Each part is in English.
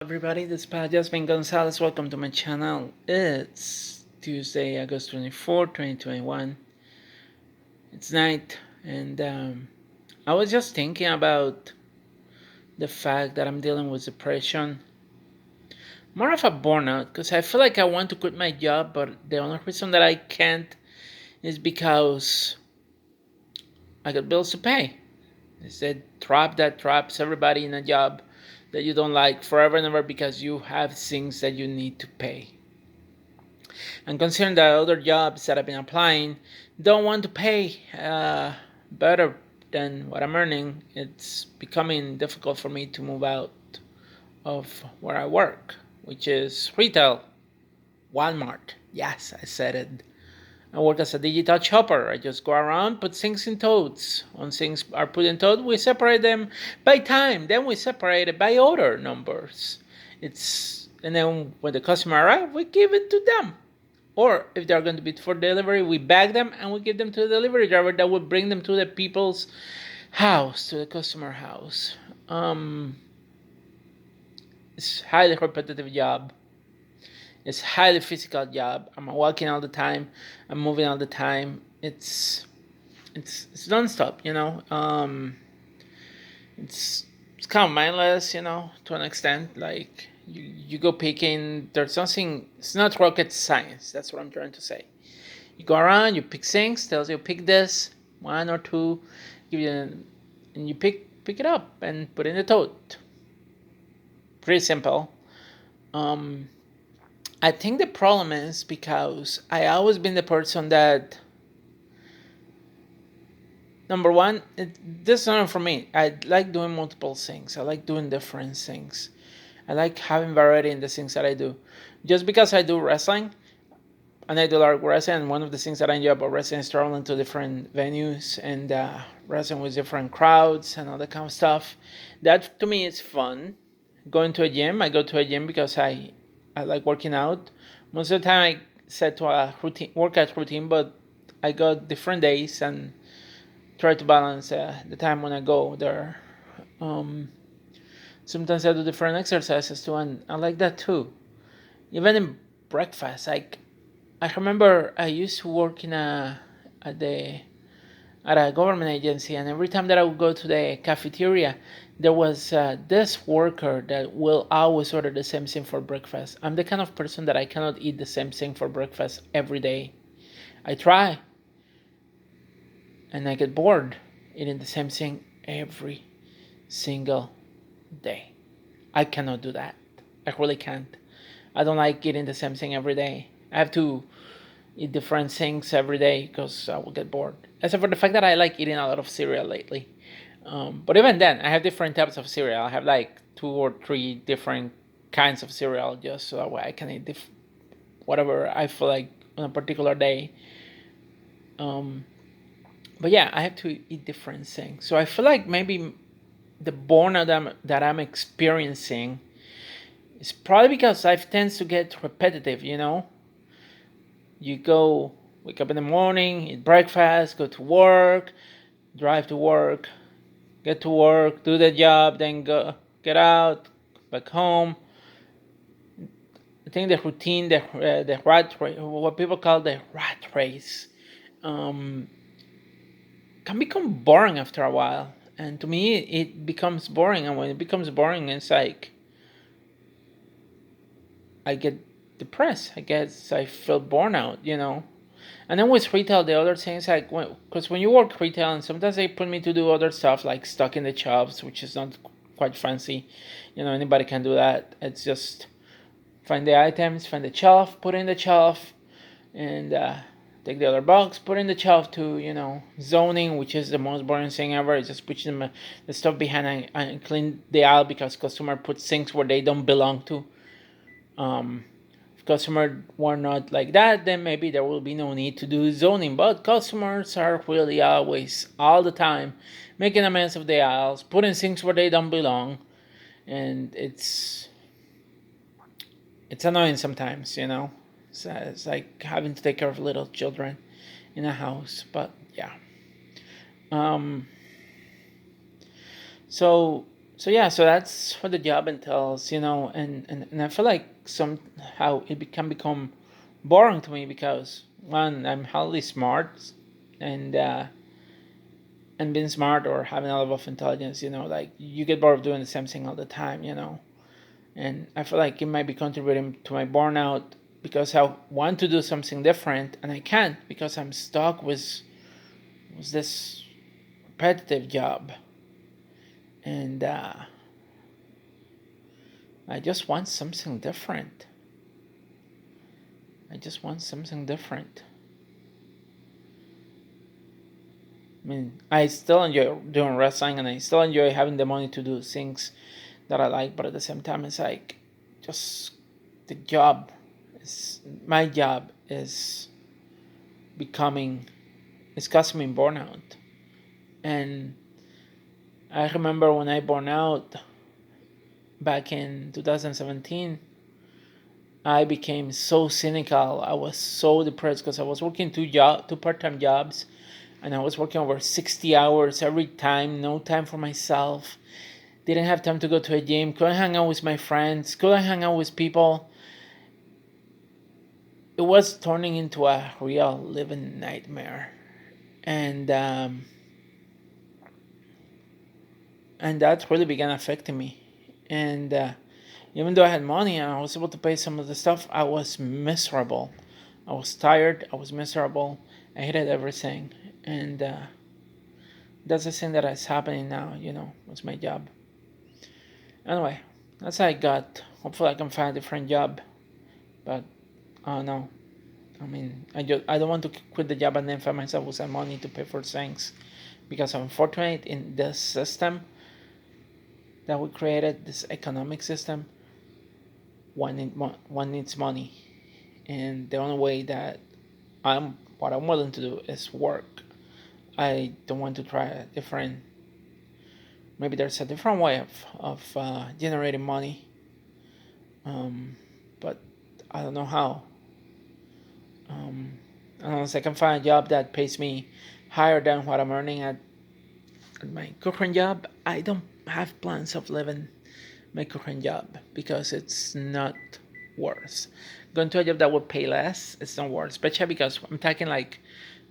Everybody, this is Jasmine Gonzalez. Welcome to my channel. It's Tuesday, August 24, 2021. It's night, and I was just thinking about the fact that I'm dealing with depression. More of a burnout, because I feel like I want to quit my job, but the only reason that I can't is because I got bills to pay. It's a trap that traps everybody in a job that you don't like forever and ever because you have things that you need to pay. And considering that other jobs that I've been applying don't want to pay better than what I'm earning, it's becoming difficult for me to move out of where I work, which is retail, Walmart. Yes, I said it. I work as a digital shopper. I just go around, put things in totes. When things are put in totes, we separate them by time. Then we separate it by order numbers. And then when the customer arrives, we give it to them. Or if they're going to be for delivery, we bag them and we give them to the delivery driver that will bring them to the people's house, to the customer house. It's a highly repetitive job. It's a highly physical job. I'm walking all the time. I'm moving all the time. It's nonstop, you know. It's kind of mindless, you know, to an extent. Like you go picking. There's something. It's not rocket science. That's what I'm trying to say. You go around. You pick things. Tells you pick this one or two. Give you, and you pick it up and put it in the tote. Pretty simple. I think the problem is because I always been the person that number one, this is not for me. I like doing multiple things. I like doing different things. I like having variety in the things that I do. Just because I do wrestling, and I do a lot of wrestling, and one of the things that I enjoy about wrestling is traveling to different venues and wrestling with different crowds and all that kind of stuff. That to me is fun. Going to a gym, I go to a gym because I like working out. Most of the time, I set to a routine workout routine, but I go different days and try to balance the time when I go there. Um, Sometimes I do different exercises too, and I like that too. Even in breakfast, like I remember I used to work in a at the at a government agency, and every time that I would go to the cafeteria, there was this worker that will always order the same thing for breakfast. I'm the kind of person that I cannot eat the same thing for breakfast every day. I try, and I get bored eating the same thing every single day. I cannot do that. I really can't. I don't like eating the same thing every day. I have to eat different things every day because I will get bored. Except for the fact that I like eating a lot of cereal lately. But even then, I have different types of cereal. I have like two or three different kinds of cereal just so that way I can eat whatever I feel like on a particular day. Um, but yeah, I have to eat different things. So I feel like maybe the burnout that I'm experiencing is probably because I've tends to get repetitive, you know? You go, wake up in the morning, eat breakfast, go to work, drive to work, get to work, do the job, then go get out, back home. I think the routine, the rat race, what people call the rat race, um, can become boring after a while. And to me, it becomes boring. And when it becomes boring, it's like I get depressed. I guess I feel burnout, you know. And then with retail, the other things like because when you work retail, and sometimes they put me to do other stuff like stock in the shelves, which is not quite fancy. You know, anybody can do that. It's just find the items, find the shelf, put in the shelf, and take the other box, put in the shelf to, you know, zoning, which is the most boring thing ever. It's just pushing the stuff behind and clean the aisle because customer puts things where they don't belong to. If customer were not like that, then maybe there will be no need to do zoning. But customers are really always, all the time, making a mess of the aisles, putting things where they don't belong, and it's annoying sometimes, you know. It's like having to take care of little children in a house. But yeah. Um. So So yeah, so that's what the job entails, and I feel like somehow can become boring to me because one, I'm highly smart, and being smart or having a level of intelligence, like you get bored of doing the same thing all the time, and I feel like it might be contributing to my burnout because I want to do something different and I can't because I'm stuck with this repetitive job, and I just want something different. I just want something different. I mean, I still enjoy doing wrestling and I still enjoy having the money to do things that I like, but at the same time, it's like just the job my job is becoming, it's causing me burnout. And I remember when I burned out back in 2017, I became so cynical. I was so depressed because I was working two part-time jobs, and I was working over 60 hours every time, no time for myself. Didn't have time to go to a gym, couldn't hang out with my friends, couldn't hang out with people. It was turning into a real living nightmare. And that really began affecting me. And even though I had money and I was able to pay some of the stuff, I was miserable. I was tired. I was miserable. I hated everything. And that's the thing that is happening now, with my job. Anyway, that's how I got. Hopefully, I can find a different job. But no. I mean, I don't want to quit the job and then find myself with some money to pay for things, because unfortunately, in this system that we created, this economic system, one needs money, and the only way that what I'm willing to do is work. I don't want to try a different. Maybe there's a different way of generating money, but I don't know how. Um, Unless I can find a job that pays me higher than what I'm earning at my current job, I don't have plans of leaving my current job because it's not worth. Going to a job that would pay less, it's not worth. Especially because I'm talking like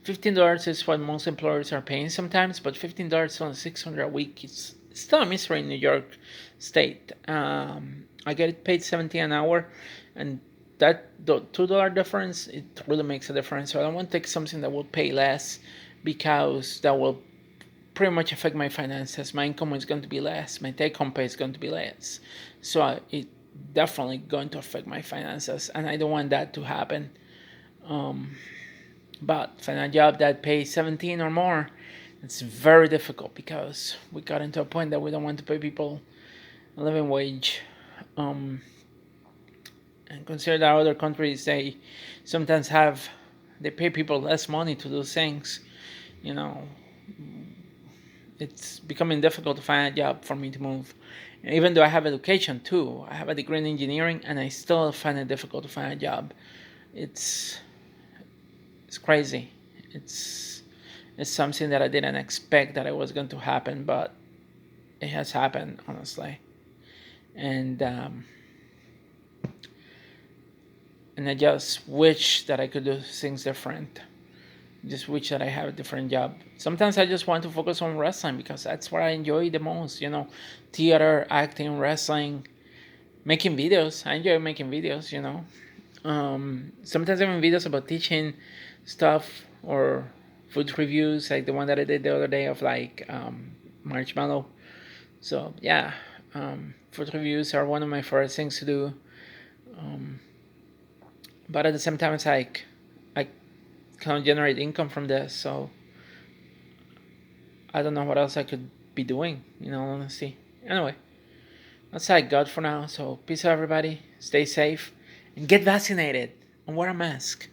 $15 is what most employers are paying sometimes, but $15 on 600 a week is still a misery in New York State. I get it paid 70 an hour, and that the $2 difference, it really makes a difference. So I don't want to take something that will pay less because that will pretty much affect my finances. My income is going to be less. My take home pay is going to be less. So it definitely going to affect my finances, and I don't want that to happen. Um, but find a job that pays 17 or more, it's very difficult because we got into a point that we don't want to pay people a living wage. Um, and consider that other countries, they sometimes they pay people less money to do things. You know, it's becoming difficult to find a job for me to move. And even though I have education too, I have a degree in engineering, and I still find it difficult to find a job. It's it's crazy. It's it's something that I didn't expect that it was going to happen, but it has happened honestly. And and I just wish that I could do things different. Just wish that I have a different job. Sometimes I just want to focus on wrestling because that's what I enjoy the most. Theater, acting, wrestling, making videos. I enjoy making videos. Sometimes I'm in videos about teaching stuff or food reviews, like the one that I did the other day of like marshmallow. So yeah, food reviews are one of my favorite things to do. Um, but at the same time, it's like I can't generate income from this, so I don't know what else I could be doing. Honestly. Anyway, that's all I got for now. So peace out, everybody. Stay safe and get vaccinated and wear a mask.